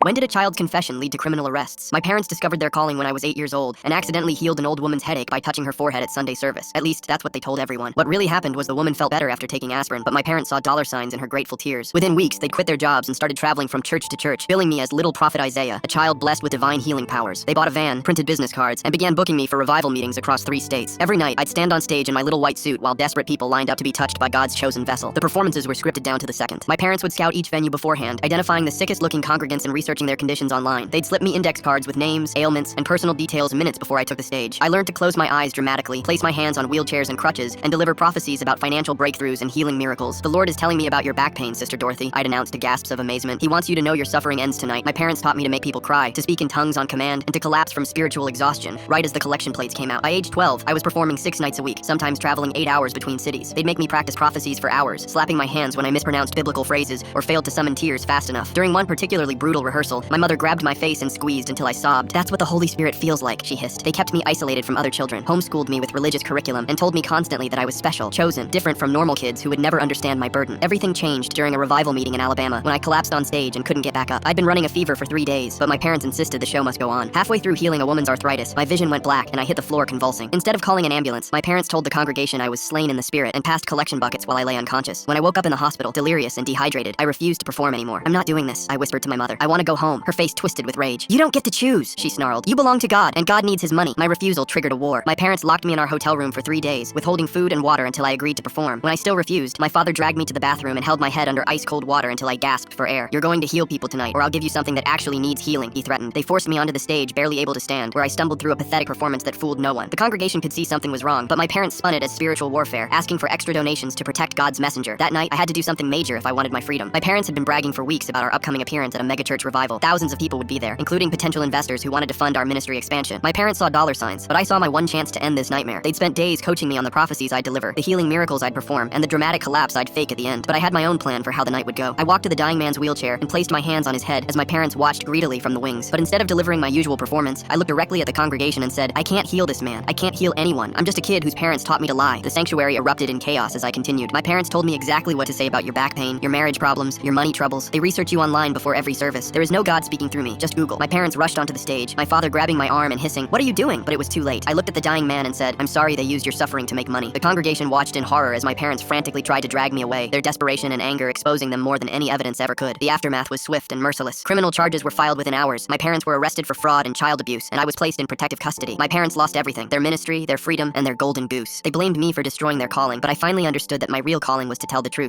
When did a child's confession lead to criminal arrests? My parents discovered their calling when I was 8 years old and accidentally healed an old woman's headache by touching her forehead at Sunday service. At least, that's what they told everyone. What really happened was the woman felt better after taking aspirin, but my parents saw dollar signs in her grateful tears. Within weeks, they'd quit their jobs and started traveling from church to church, billing me as Little Prophet Isaiah, a child blessed with divine healing powers. They bought a van, printed business cards, and began booking me for revival meetings across 3 states. Every night, I'd stand on stage in my little white suit while desperate people lined up to be touched by God's chosen vessel. The performances were scripted down to the second. My parents would scout each venue beforehand, identifying the sickest-looking congregants and researching their conditions online. They'd slip me index cards with names, ailments, and personal details minutes before I took the stage. I learned to close my eyes dramatically, place my hands on wheelchairs and crutches, and deliver prophecies about financial breakthroughs and healing miracles. "The Lord is telling me about your back pain, Sister Dorothy," I'd announce to gasps of amazement. "He wants you to know your suffering ends tonight." My parents taught me to make people cry, to speak in tongues on command, and to collapse from spiritual exhaustion, right as the collection plates came out. By age 12, I was performing 6 nights a week, sometimes traveling 8 hours between cities. They'd make me practice prophecies for hours, slapping my hands when I mispronounced biblical phrases or failed to summon tears fast enough. During one particularly brutal rehearsal, my mother grabbed my face and squeezed until I sobbed. "That's what the Holy Spirit feels like," she hissed. They kept me isolated from other children, homeschooled me with religious curriculum, and told me constantly that I was special, chosen, different from normal kids who would never understand my burden. Everything changed during a revival meeting in Alabama when I collapsed on stage and couldn't get back up. I'd been running a fever for 3 days, but my parents insisted the show must go on. Halfway through healing a woman's arthritis, my vision went black and I hit the floor convulsing. Instead of calling an ambulance, my parents told the congregation I was slain in the spirit and passed collection buckets while I lay unconscious. When I woke up in the hospital, delirious and dehydrated, I refused to perform anymore. "I'm not doing this," I whispered to my mother. "I want to go home." Her face twisted with rage. "You don't get to choose," she snarled. "You belong to God, and God needs his money." My refusal triggered a war. My parents locked me in our hotel room for 3 days, withholding food and water until I agreed to perform. When I still refused, my father dragged me to the bathroom and held my head under ice-cold water until I gasped for air. "You're going to heal people tonight, or I'll give you something that actually needs healing," he threatened. They forced me onto the stage, barely able to stand, where I stumbled through a pathetic performance that fooled no one. The congregation could see something was wrong, but my parents spun it as spiritual warfare, asking for extra donations to protect God's messenger. That night, I had to do something major if I wanted my freedom. My parents had been bragging for weeks about our upcoming appearance at a megachurch revival. Thousands of people would be there, including potential investors who wanted to fund our ministry expansion. My parents saw dollar signs, but I saw my one chance to end this nightmare. They'd spent days coaching me on the prophecies I'd deliver, the healing miracles I'd perform, and the dramatic collapse I'd fake at the end. But I had my own plan for how the night would go. I walked to the dying man's wheelchair and placed my hands on his head as my parents watched greedily from the wings. But instead of delivering my usual performance, I looked directly at the congregation and said, "I can't heal this man. I can't heal anyone. I'm just a kid whose parents taught me to lie." The sanctuary erupted in chaos as I continued. "My parents told me exactly what to say about your back pain, your marriage problems, your money troubles. They research you online before every service. There is no God speaking through me. Just Google." My parents rushed onto the stage, my father grabbing my arm and hissing, "What are you doing?" But it was too late. I looked at the dying man and said, "I'm sorry they used your suffering to make money." The congregation watched in horror as my parents frantically tried to drag me away, their desperation and anger exposing them more than any evidence ever could. The aftermath was swift and merciless. Criminal charges were filed within hours. My parents were arrested for fraud and child abuse, and I was placed in protective custody. My parents lost everything, their ministry, their freedom, and their golden goose. They blamed me for destroying their calling, but I finally understood that my real calling was to tell the truth.